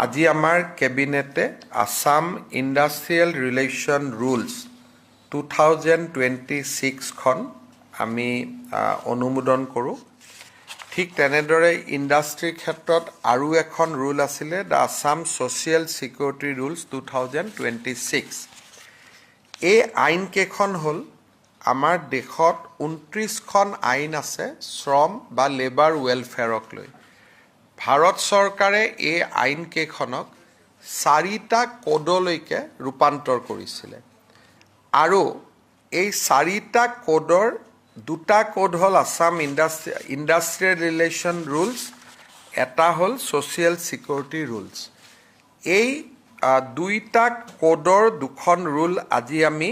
আজি আমাৰ কেবিনেটে আসাম ইণ্ডাষ্ট্ৰিয়েল ৰিলেশ্যন ৰুলছ 2026 খন আমি অনুমোদন কৰোঁ। ঠিক তেনেদৰে ইণ্ডাষ্ট্ৰীৰ ক্ষেত্ৰত আৰু এখন ৰুল আছিলে the Assam social security rules 2026। এই আইন কেইখন হ'ল আমাৰ দেশত 29খন আইন আছে শ্ৰম বা লেবাৰ ৱেলফেয়াৰক লৈ। ভাৰত চৰকাৰে এই আইন কেইখনক 4টা কোডলৈকে ৰূপান্তৰ কৰিছিলে আৰু এই 4টা কোডৰ 2টা কোড হ'ল আসাম ইণ্ডাষ্ট্ৰিয়েল ৰিলেশ্যন ৰুলছ, এটা হ'ল ছ'চিয়েল ছিকিউৰিটি ৰুলছ। এই 2টা কোডৰ 2খন ৰুল আজি আমি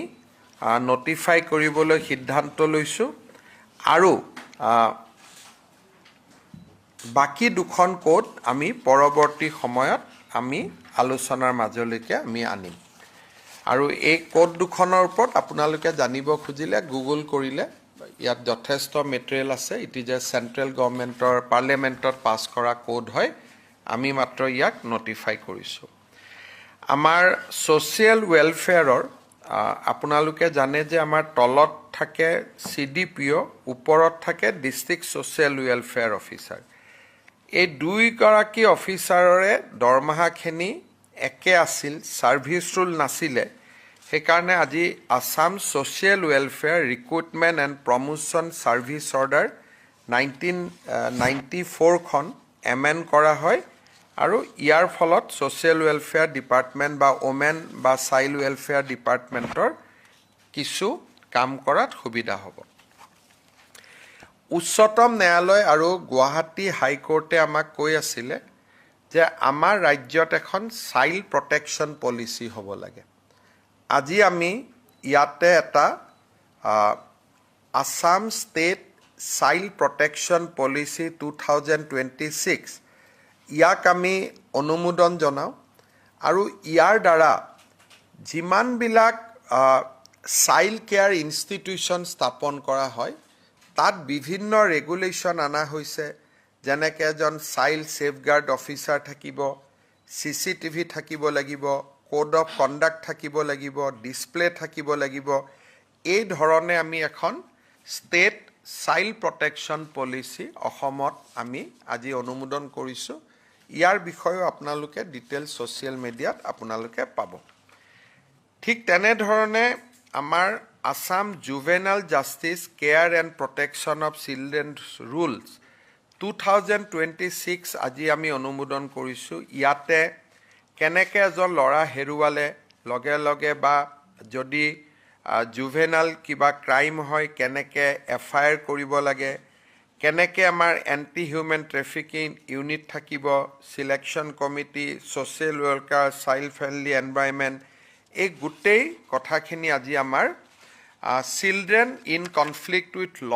নটিফাই কৰিবলৈ সিদ্ধান্ত লৈছোঁ আৰু বাকী 2খন কোড আমি পৰৱৰ্তী সময়ত আমি আলোচনাৰ মাজলৈকে আমি আনিম। আৰু এই কোড 2খনৰ ওপৰত আপোনালোকে জানিব খুজিলে গুগল কৰিলে ইয়াত যথেষ্ট মেটেৰিয়েল আছে। ইট ইজ এ চেণ্ট্ৰেল গভৰ্ণমেণ্টৰ পাৰ্লিয়ামেণ্টত পাছ কৰা কোড হয়, আমি মাত্ৰ ইয়াক নটিফাই কৰিছোঁ। আমাৰ ছ'চিয়েল ৱেলফেয়াৰৰ আপোনালোকে জানে যে আমাৰ তলত থাকে CDPO, ওপৰত থাকে ডিষ্ট্ৰিক্ট ছ'চিয়েল ৱেলফেয়াৰ অফিচাৰ। এই দুইগৰাকী অফিচাৰৰে দৰমহাখিনি একে আছিল, ছাৰ্ভিচ ৰুল নাছিলে। সেইকাৰণে আজি Assam social welfare recruitment and promotion service order 1994 খন এমেণ্ড কৰা হয় আৰু ইয়াৰ ফলত ছ'চিয়েল ৱেলফেয়াৰ ডিপাৰ্টমেণ্ট বা ওমেন বা চাইল্ড ৱেলফেয়াৰ ডিপাৰ্টমেণ্টৰ কিছু কাম কৰাত সুবিধা হ'ব। উচ্চতম ন্যায়ালয় আৰু গুৱাহাটী হাইকোৰ্টে আমাক কৈ আছিলে যে আমাৰ ৰাজ্যত এখন চাইল্ড প্ৰটেকশ্যন পলিচি হ'ব লাগে। আজি আমি ইয়াতে এটা Assam state child protection policy 2026 ইয়াক আমি অনুমোদন জনাওঁ আৰু ইয়াৰ দ্বাৰা যিমানবিলাক চাইল্ড কেয়াৰ ইনষ্টিটিউশ্যন স্থাপন কৰা হয় তাত বিভিন্ন ৰেগুলেশ্যন অনা হৈছে, যেনেকৈ এজন চাইল্ড ছেফগাৰ্ড অফিচাৰ থাকিব, CCTV থাকিব লাগিব, কোড অফ কণ্ডাক্ট থাকিব লাগিব, ডিছপ্লে থাকিব লাগিব। এই ধৰণে আমি এখন ষ্টেট চাইল্ড প্ৰটেকশ্যন পলিচি অসমত আমি আজি অনুমোদন কৰিছোঁ। ইয়াৰ বিষয়েও আপোনালোকে ডিটেইলছ ছ'চিয়েল মিডিয়াত আপোনালোকে পাব। ঠিক তেনেধৰণে আমাৰ Assam juvenile justice care and protection of children rules 2026 আজি আমি অনুমোদন কৰিছোঁ। ইয়াতে কেনেকৈ এজন ল'ৰা হেৰুৱালে লগে লগে বা যদি জুভেনাইল কিবা ক্ৰাইম হয় কেনেকৈ FIR কৰিব লাগে, কেনেকৈ আমাৰ এণ্টি হিউমেন ট্ৰেফিকিং ইউনিট থাকিব, selection committee, social worker, child friendly environment, এই গোটেই কথাখিনি আজি আমাৰ চিলড্ৰেন ইন কনফ্লিক্ট উইথ ল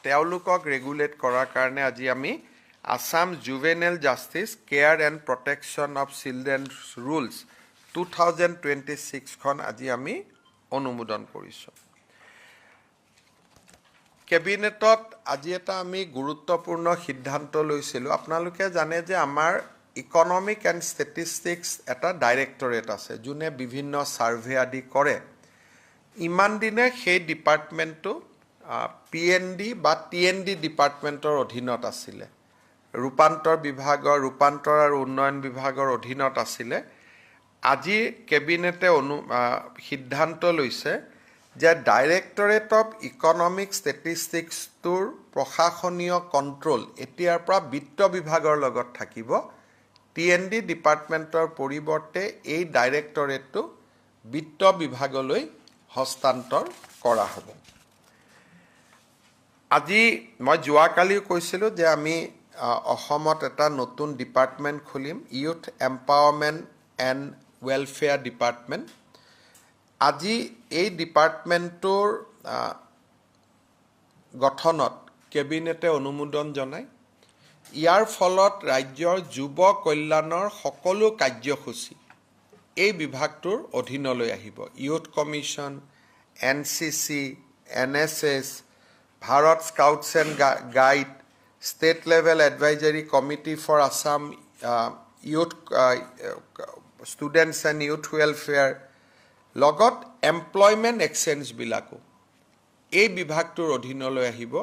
তেওঁলোকক ৰেগুলেট কৰাৰ কাৰণে আজি আমি Assam juvenile justice care and protection of children rules 2026 খন আজি আমি অনুমোদন কৰিছোঁ। কেবিনেটত আজি এটা আমি গুৰুত্বপূৰ্ণ সিদ্ধান্ত লৈছিলোঁ। আপোনালোকে জানে যে আমাৰ ইকনমিক এণ্ড ষ্টেটিষ্টিক্স এটা ডাইৰেক্টৰেট আছে যোনে বিভিন্ন ছাৰ্ভে আদি কৰে। ইমান দিনে সেই ডিপাৰ্টমেণ্টটো PND বা TND ডিপাৰ্টমেণ্টৰ অধীনত আছিলে, ৰূপান্তৰ আৰু উন্নয়ন বিভাগৰ অধীনত আছিলে। আজি কেবিনেটে সিদ্ধান্ত লৈছে যে ডাইৰেক্টৰেট অফ ইকনমিক ষ্টেটিষ্টিক্সটোৰ প্ৰশাসনীয় কণ্ট্ৰল এতিয়াৰ পৰা বিত্ত বিভাগৰ লগত থাকিব। TND ডিপাৰ্টমেণ্টৰ পৰিৱৰ্তে এই ডাইৰেক্টৰেটটো বিত্ত বিভাগলৈ হস্তান্তৰ কৰা হ'ব। আজি মই যোৱাকালিও কৈছিলোঁ যে আমি অসমত এটা নতুন ডিপাৰ্টমেণ্ট খুলিম, youth empowerment and welfare department. আজি এই ডিপাৰ্টমেণ্টটোৰ গঠনত কেবিনেটে অনুমোদন জনায়। ইয়াৰ ফলত ৰাজ্যৰ যুৱ কল্যাণৰ সকলো কাৰ্যসূচী এই বিভাগটোৰ অধীনলৈ আহিব। Youth commission, NCC, NSS, Bharat scouts and guide, state level advisory committee for Assam youth students and youth welfare লগত employment exchange বিলাকো এই বিভাগটোৰ অধীনলৈ আহিব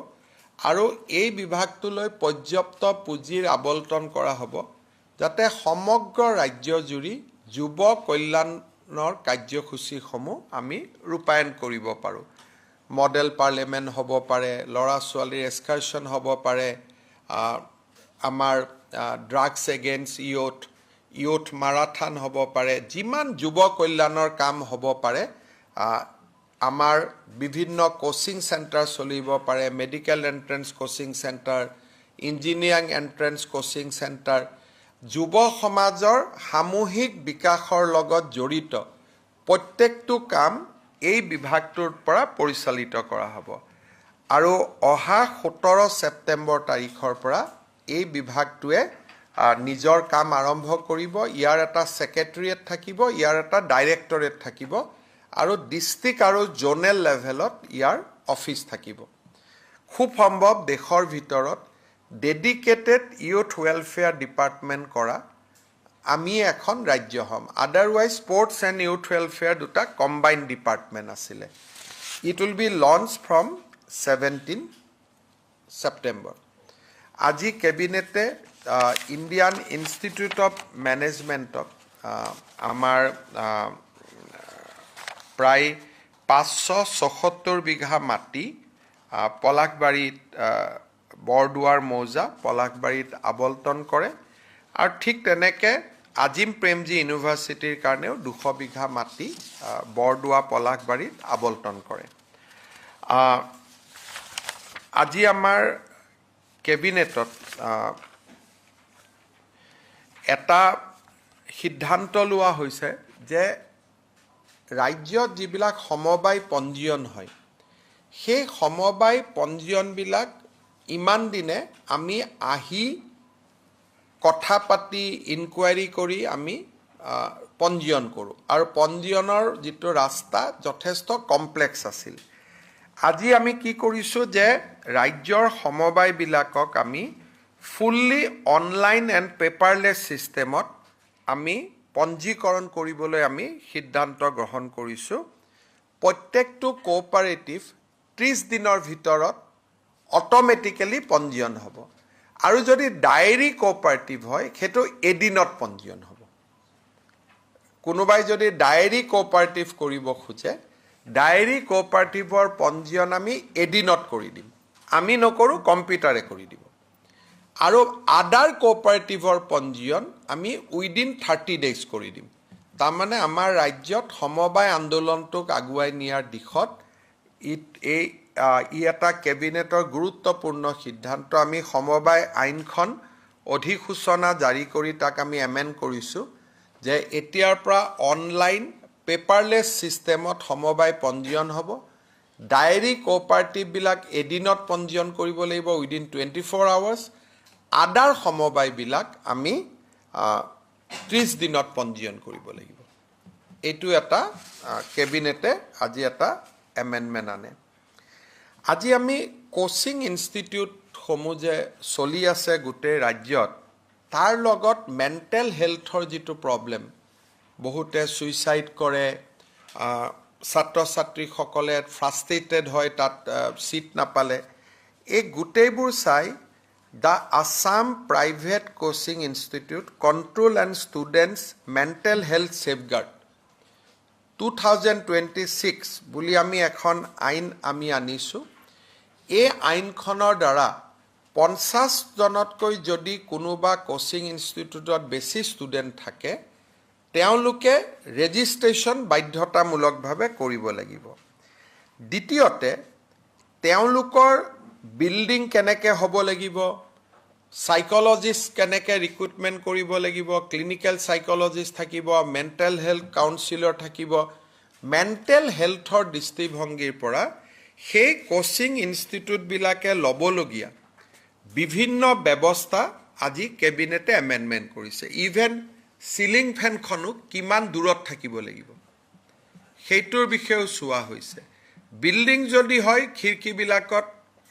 আৰু এই বিভাগটোলৈ পৰ্যাপ্ত পুঁজিৰ আবণ্টন কৰা হ'ব যাতে সমগ্ৰ ৰাজ্য জুৰি যুৱ কল্যাণৰ কাৰ্যসূচীসমূহ আমি ৰূপায়ণ কৰিব পাৰোঁ মডেল পাৰ্লিয়ামেণ্ট হ'ব পাৰে ল'ৰা ছোৱালীৰ এক্সকাৰশ্যন হ'ব পাৰে আমাৰ ড্ৰাগছ এগেইনষ্ট ইউথ মাৰাথন হ'ব পাৰে যিমান যুৱ কল্যাণৰ কাম হ'ব পাৰে আমাৰ বিভিন্ন কোচিং চেণ্টাৰ চলিব পাৰে medical entrance coaching centre engineering entrance coaching centre যুৱ সমাজৰ সামূহিক বিকাশৰ লগত জড়িত প্ৰত্যেকটো কাম এই বিভাগটোৰ পৰা পৰিচালিত কৰা হ'ব আৰু অহা 17 ছেপ্টেম্বৰ তাৰিখৰ পৰা এই বিভাগটোৱে নিজৰ কাম আৰম্ভ কৰিব ইয়াৰ এটা ছেক্ৰেটাৰিয়েট থাকিব ইয়াৰ এটা ডাইৰেক্টৰেট থাকিব আৰু ডিষ্ট্ৰিক্ট আৰু জোনেল লেভেলত ইয়াৰ অফিচ থাকিব খুব সম্ভৱ দেশৰ ভিতৰত ডেডিকেটেড ইউথ ৱেলফেয়াৰ ডিপাৰ্টমেণ্ট কৰা আমি এখন ৰাজ্য হ'ম otherwise sports and youth welfare দুটা কম্বাইণ্ড ডিপাৰ্টমেণ্ট আছিলে it will B launch from 17 September আজি কেবিনেটে ইণ্ডিয়ান ইনষ্টিটিউট অফ মেনেজমেণ্টক আমাৰ প্ৰায় 574 বিঘা মাটি পলাশবাৰীত বৰদুৱাৰ মৌজা পলাশবাৰীত আবণ্টন কৰে আৰু ঠিক তেনেকৈ আজিম প্ৰেমজী ইউনিভাৰ্চিটিৰ কাৰণেও 200 বিঘা মাটি বৰদুৱা পলাশবাৰীত আবণ্টন কৰে আজি আমাৰ কেবিনেটত এটা সিদ্ধান্ত লোৱা হৈছে যে ৰাজ্যত যিবিলাক সমবায় পঞ্জীয়ন হয় সেই সমবায় পঞ্জীয়নবিলাক ইমান দিনে আমি আহি কথা পাতি ইনকুৱাৰী কৰি আমি পঞ্জীয়ন কৰোঁ আৰু পঞ্জীয়নৰ যিটো ৰাস্তা যথেষ্ট কমপ্লেক্স আছিল আজি আমি কি কৰিছোঁ যে ৰাজ্যৰ সমবায়বিলাকক আমি ফুল্লি অনলাইন এণ্ড পেপাৰলেছ ছিষ্টেমত আমি পঞ্জীকৰণ কৰিবলৈ আমি সিদ্ধান্ত গ্ৰহণ কৰিছোঁ প্ৰত্যেকটো কোঅপাৰেটিভ 30 দিনৰ ভিতৰত অট'মেটিকেলি পঞ্জীয়ন হ'ব আৰু যদি ডায়েৰী কোঅপাৰেটিভ হয় সেইটো এদিনত পঞ্জীয়ন হ'ব কোনোবাই যদি ডায়েৰী কোঅপাৰেটিভ কৰিব খোজে ডায়েৰী কোঅপাৰেটিভৰ পঞ্জীয়ন আমি এদিনত কৰি দিম আমি নকৰোঁ কম্পিউটাৰে কৰি দিব আৰু আদাৰ কোঅপাৰেটিভৰ পঞ্জীয়ন আমি উইদিন 30 ডেজ কৰি দিম তাৰমানে আমাৰ ৰাজ্যত সমবায় আন্দোলনটোক আগুৱাই নিয়াৰ দিশত ই এটা কেবিনেটৰ গুৰুত্বপূৰ্ণ সিদ্ধান্ত আমি সমবায় আইনখন অধিসূচনা জাৰি কৰি তাক আমি এমেণ্ড কৰিছোঁ যে এতিয়াৰ পৰা অনলাইন পেপাৰলেছ ছিষ্টেমত সমবায় পঞ্জীয়ন হ'ব ডায়েৰী কোঅপাৰেটিভবিলাক এদিনত পঞ্জীয়ন কৰিব লাগিব উইদিন 24 আৱাৰ্ছ আদাৰ সমবায়বিলাক আমি 30 দিনত পঞ্জীয়ন কৰিব লাগিব এইটো এটা কেবিনেটে আজি এটা এমেণ্ডমেণ্ট আনে আজি আমি কোচিং ইনষ্টিটিউটসমূহ যে চলি আছে গোটেই ৰাজ্যত তাৰ লগত মেণ্টেল হেল্থৰ যিটো প্ৰব্লেম বহুতে ছুইচাইড কৰে ছাত্ৰ ছাত্ৰীসকলে ফ্ৰাষ্ট্ৰেটেড হয় তাত চিট নাপালে এই গোটেইবোৰ চাই The Assam Private Coaching Institute Control and Students Mental Health Safeguard 2026 বুলি আমি এখন আইন আমি আনিছোঁ এই আইনখনৰ দ্বাৰা 50 জনতকৈ যদি কোনোবা কোচিং ইনষ্টিটিউটত বেছি ষ্টুডেণ্ট থাকে তেওঁলোকে ৰেজিষ্ট্ৰেশ্যন বাধ্যতামূলকভাৱে কৰিব লাগিব দ্বিতীয়তে তেওঁলোকৰ বিল্ডিং কেনেকৈ হ'ব লাগিব সাইকোলজিষ্ট কেনেকৈ ৰিক্ৰুটমেণ্ট কৰিব লাগিব ক্লিনিকেল সাইকোলজিষ্ট থাকিব মেণ্টেল হেল্থ কাউন্সিলৰ থাকিব মেণ্টেল হেল্থৰ দৃষ্টিভংগীৰ পৰা সেই কোচিং ইনষ্টিটিউটবিলাকে ল'বলগীয়া বিভিন্ন ব্যৱস্থা আজি কেবিনেটে এমেণ্ডমেণ্ট কৰিছে ইভেন সিলিং ফেনখনো কিমান দূৰত থাকিব লাগিব সেইটোৰ বিষয়েও চোৱা হৈছে বিল্ডিং যদি হয় খিৰিকীবিলাকত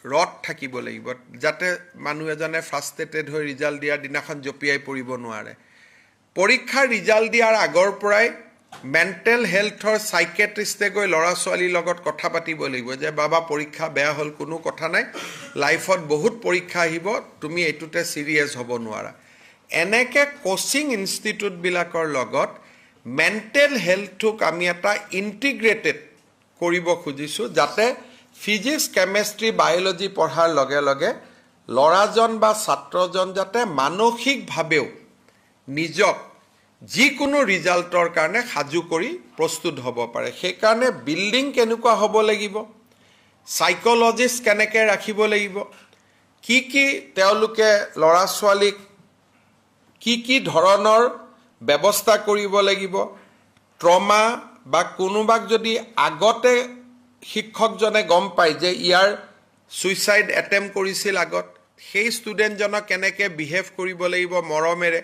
ৰড থাকিব লাগিব যাতে মানুহ এজনে ফ্ৰাষ্ট্ৰেটেড হৈ ৰিজাল্ট দিয়াৰ দিনাখন জঁপিয়াই পৰিব নোৱাৰে পৰীক্ষাৰ ৰিজাল্ট দিয়াৰ আগৰ পৰাই মেণ্টেল হেল্থৰ সাইকেট্ৰিষ্টে গৈ ল'ৰা ছোৱালীৰ লগত কথা পাতিব লাগিব যে বাবা পৰীক্ষা বেয়া হ'ল কোনো কথা নাই লাইফত বহুত পৰীক্ষা আহিব তুমি এটোতে সিৰিয়াস হ'ব নোৱাৰা এনেকে কোচিং ইনষ্টিটিউট বিলাকৰ লগত মেণ্টেল হেল্থক আমি এটা ইন্টিগ্ৰেটেড কৰিব খুজিছো যাতে ফিজিক্স কেমিষ্ট্ৰি বায়োলজি পঢ়াৰ লগে লগে ল'ৰাজন বা ছাত্ৰজন যাতে মানসিকভাৱেও নিজক যিকোনো ৰিজাল্টৰ কাৰণে সাজু কৰি প্ৰস্তুত হ'ব পাৰে সেই কাৰণে বিল্ডিং কেনেকুৱা হ'ব লাগিব সাইকোলজিষ্ট কেনেকৈ ৰাখিব লাগিব কি তেওঁলোকে ল'ৰা ছোৱালীক কি ধৰণৰ ব্যৱস্থা কৰিব লাগিব ট্ৰমা বা কোনোবাক যদি আগতে শিক্ষকজনে গম পায় যে ইয়াৰ সুইসাইড এটেম্প কৰিছিল আগত সেই ষ্টুডেণ্টজনক কেনেকৈ বিহেভ কৰিব লাগিব মৰমেৰে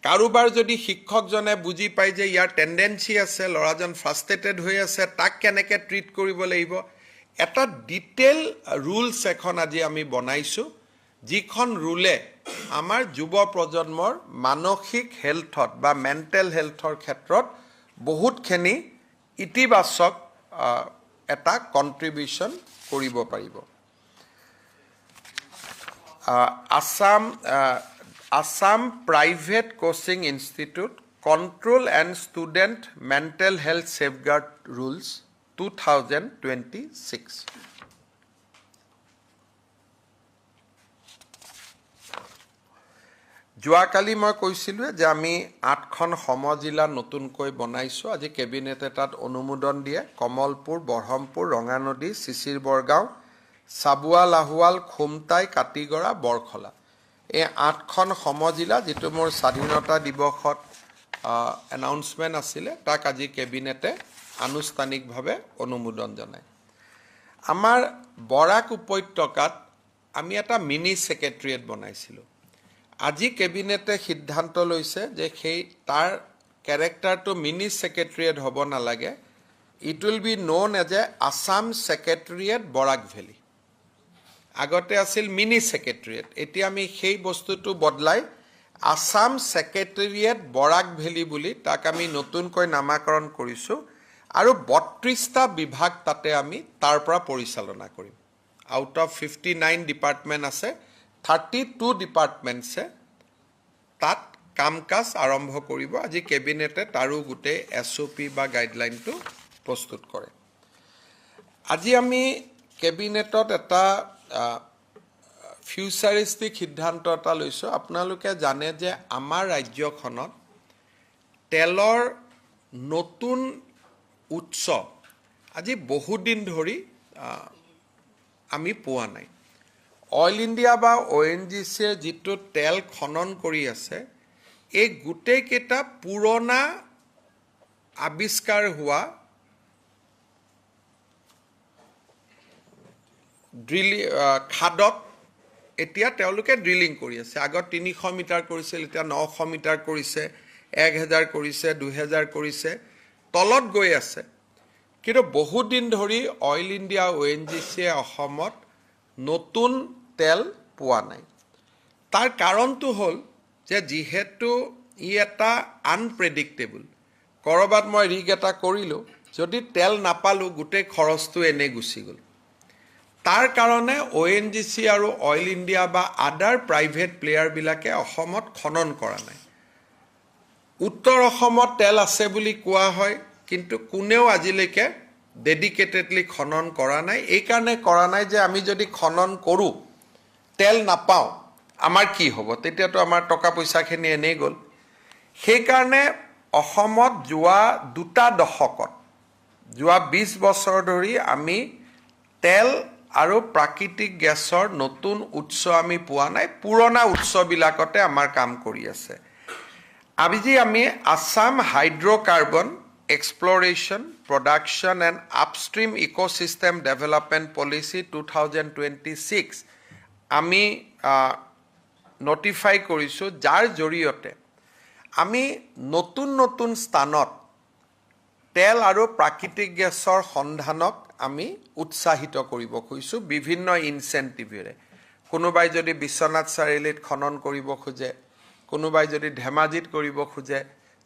কাৰোবাৰ যদি শিক্ষকজনে বুজি পায় যে ইয়াৰ টেন্ডেন্সি আছে ল'ৰাজন ফ্ৰাষ্ট্ৰেটেড হৈ আছে তাক কেনেকৈ ট্ৰিট কৰিব লাগিব এটা ডিটেইল ৰুলছ এখন আজি আমি বনাইছো যিখন ৰুলে আমাৰ যুৱ প্ৰজন্মৰ মানসিক হেল্থত বা মেণ্টেল হেল্থৰ ক্ষেত্ৰত বহুতখিনি ইতিবাচক এটা কন্ট্ৰিবিউশন কৰিব পাৰিব Assam Private Coaching Institute Control and Student Mental Health Safeguard Rules 2026 যোৱাকালি মই কৈছিলো যে আমি 8খন সমজিলা নতুনকৈ বনাইছো আজি কেবিনেটে তাত অনুমোদন দিয়ে কমলপুৰ বৰহমপুৰ ৰঙানদী চিচিৰ বৰগাঁও সাবুৱা লাহোৱাল খুমটাই কাটিগড়া বৰখলা এই 8খন সমজিলা যেটো মোৰ স্বাধীনতা দিৱসত এনাউন্সমেন্ট আছিলে তাক আজি কেবিনেটে আনুষ্ঠানিকভাৱে অনুমোদন জনায় আমাৰ বৰাক উপত্যকাত আমি এটা মিনি সেক্ৰেটাৰিয়েট বনাইছিলো আজি কেবিনেটে সিদ্ধান্ত লৈছে যে সেই তাৰ ক্যাৰেক্টাৰটো মিনি সেক্ৰেটাৰিয়েট হ'ব নালাগে it will be known as a Assam secretariat Barak valley আগতে আছিল মিনি সেক্ৰেটাৰিয়েট এতিয়া আমি সেই বস্তুটো বদলাই আসাম সেক্ৰেটাৰিয়েট বৰাক ভেলি বুলি তাক আমি নতুনকৈ নামাকৰণ কৰিছো আৰু 32টা বিভাগ তাতে আমি তাৰ পৰা পৰিচালনা কৰিম আউট অফ 59 ডিপাৰ্টমেন্ট আছে 32 ডিপাৰ্টমেন্টছে তাত কামকাজ আৰম্ভ কৰিব আজি কেবিনেটে তাৰো গুটে এসওপি বা গাইডলাইনটো প্ৰস্তুত কৰে আজি আমি কেবিনেটত এটা ফিউচাৰিষ্টিক সিদ্ধান্ত এটা লৈছো আপোনালোকে জানে যে আমাৰ ৰাজ্যখনত তেলৰ নতুন উৎস আজি বহু দিন ধৰি আমি পোৱা নাই অইল ইণ্ডিয়া বা ONGC যেটো তেল খনন কৰি আছে এই গুটেই কেটা পুৰণা আবিষ্কাৰ হোৱা খাদত এতিয়া তেওঁলোকে ড্ৰিলিং কৰি আছে আগত 300 মিটাৰ কৰিছিল এতিয়া 900 মিটাৰ কৰিছে 1000 কৰিছে 2000 কৰিছে তলত গৈ আছে কিন্তু বহু দিন ধৰি অইল ইণ্ডিয়া ONGC অসমত নতুন তেল পোৱা নাই তাৰ কাৰণটো হ'ল যে যেহেতু ই এটা আনপ্ৰেডিক্টেবল কৰবাত মই ৰিগ এটা কৰিলো যদি তেল নাপালো গুটে খৰচটো এনে গুচি গল তাৰ কাৰণে ONGC আৰু অইল ইণ্ডিয়া বা আদাৰ প্ৰাইভেট প্লেয়াৰ বিলাকে অসমত খনন কৰা নাই উত্তৰ অসমত তেল আছে বুলি কোৱা হয় কিন্তু কোনেও আজিলৈকে ডেডিকেটেডলি খনন কৰা নাই এই কাৰণে কৰা নাই যে আমি যদি খনন কৰো তেল নাপাও আমাৰ কি হ'ব তেতিয়াতো আমাৰ টকা পইচাখিনি এনে গল সেই কাৰণে অসমত যোৱা দুটা দশকত যোৱা 20 বছৰ ধৰি আমি তেল আৰু প্ৰাকৃতিক গ্যাসৰ নতুন উৎস আমি পোৱা নাই পুৰণা উৎসবিলাকতে আমাৰ কাম কৰি আছে আজি আমি Assam hydrocarbon exploration production and upstream ecosystem development policy 2026 আমি notify কৰিছো যাৰ জৰিয়তে আমি নতুন স্থানত তেল আৰু প্ৰাকৃতিক গ্যাসৰ সন্ধানক আমি উৎসাহিত কৰিব খুজিছো বিভিন্ন ইনসেন্টিভেৰে কোনোবাই যদি বিশ্বনাথ চাৰিআলিত খনন কৰিব খোজে কোনোবাই যদি ধেমাজিত কৰিব খোজে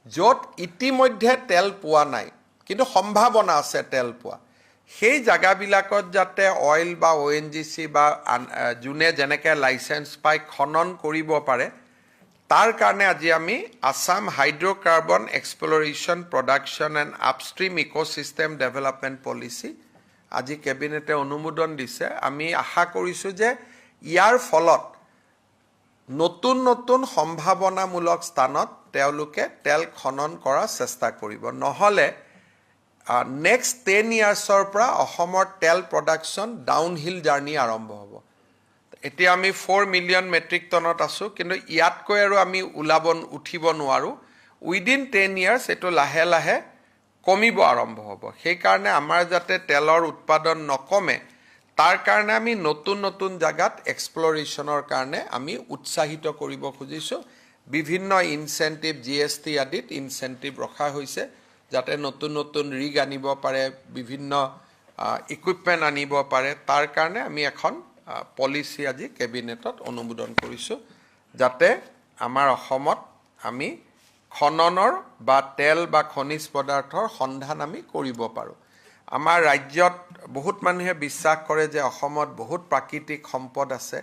য'ত ইতিমধ্যে তেল পোৱা নাই কিন্তু সম্ভাৱনা আছে তেল পোৱা সেই জাগাবিলাকত যাতে অইল বা ONGC বা যোনে যেনেকে লাইসেন্স পাই খনন কৰিব পাৰে তাৰ কাৰণে আজি আমি Assam hydrocarbon exploration production and upstream ecosystem development policy আজি কেবিনেটে অনুমোদন দিছে আমি আশা কৰিছো যে ইয়াৰ ফলত নতুন নতুন সম্ভাৱনামূলক স্থানত তেওঁলোকে তেল খনন কৰাৰ চেষ্টা কৰিব নহলে নেক্সট 10 ইয়াৰ্ছৰ পৰা অসমৰ তেল প্ৰডাকশ্যন ডাউনহিল জাৰ্নি আৰম্ভ হ'ব এতিয়া আমি 4 মিলিয়ন মেট্ৰিক টনত আছো কিন্তু ইয়াতকৈ আৰু আমি উঠিব নোৱাৰো উইদিন 10 ইয়াৰ্ছ এটো লাহে লাহে কমিব আৰম্ভ হ'ব সেই কাৰণে আমাৰ যাতে তেলৰ উৎপাদন নকমে তাৰ কাৰণে আমি নতুন নতুন জাগাত এক্সপ্লোৰেশ্যনৰ কাৰণে আমি উৎসাহিত কৰিব খুজিছো বিভিন্ন ইনসেন্টিভ GST আদিত ইনসেন্টিভ ৰখা হৈছে যাতে নতুন নতুন ৰিগ আনিব পাৰে বিভিন্ন ইকুইপমেন্ট আনিব পাৰে তাৰ কাৰণে আমি এখন পলিচি আজি কেবিনেটত অনুমোদন কৰিছো যাতে আমাৰ অসমত আমি খননৰ বা তেল বা খনিজ পদাৰ্থৰ সন্ধান আমি কৰিব পাৰো আমাৰ ৰাজ্যত বহুত মানুহে বিশ্বাস কৰে যে অসমত বহুত প্ৰাকৃতিক সম্পদ আছে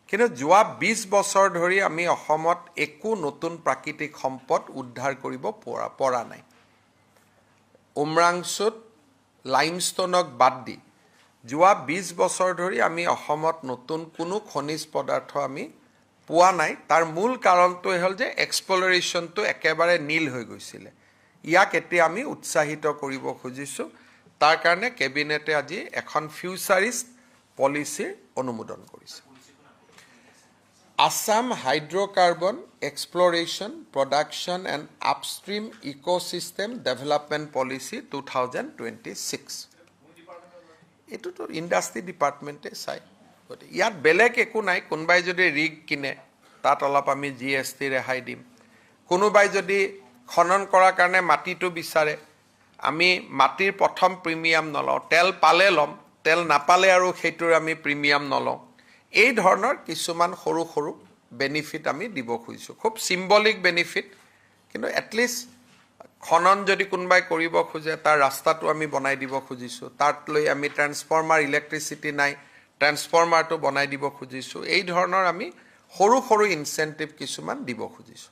কিন্তু যোৱা 20 বছৰ ধৰি আমি অসমত একো নতুন প্ৰাকৃতিক সম্পদ উদ্ধাৰ কৰিব পৰা নাই উমৰাংচুত লাইমষ্টোনক বাদ দি যোৱা 20 বছৰ ধৰি আমি অসমত নতুন কোনো খনিজ পদাৰ্থ আমি পোৱা নাই তাৰ মূল কাৰণটো হ'ল যে এক্সপ্লোৰেশ্যনটো একেবাৰে নীল হৈ গৈছিল ইয়াক এতিয়া আমি উৎসাহিত কৰিব খুজিছো তাৰ কাৰণে কেবিনেটে আজি এখন ফিউচাৰিষ্ট পলিচিৰ অনুমোদন কৰিছে Assam Hydrocarbon Exploration, Production and Upstream Ecosystem Development Policy 2026. Itu to industry department sai. Yat belek eku nai kunbai jodi rig kine tat olop ami GST rehai dim. Kunubai jodi খনন কৰাৰ কাৰণে মাটিটো বিচাৰে আমি মাটিৰ প্ৰথম প্ৰিমিয়াম নলওঁ তেল পালে লম তেল নাপালে আৰু সেইটোৰ আমি প্ৰিমিয়াম নলওঁ এই ধৰণৰ কিছুমান সৰু সৰু বেনিফিট আমি দিব খুজিছো খুব সিম্বলিক বেনিফিট কিন্তু এটলিষ্ট খনন যদি কোনবাই কৰিব খোজে তাৰ ৰাস্তাটো আমি বনাই দিব খুজিছো তাত লৈ আমি ট্ৰান্সফৰ্মাৰ ইলেক্ট্ৰিসিটি নাই ট্ৰান্সফৰ্মাৰটো বনাই দিব খুজিছো এই ধৰণৰ আমি সৰু সৰু ইনসেন্টিভ কিছুমান দিব খুজিছো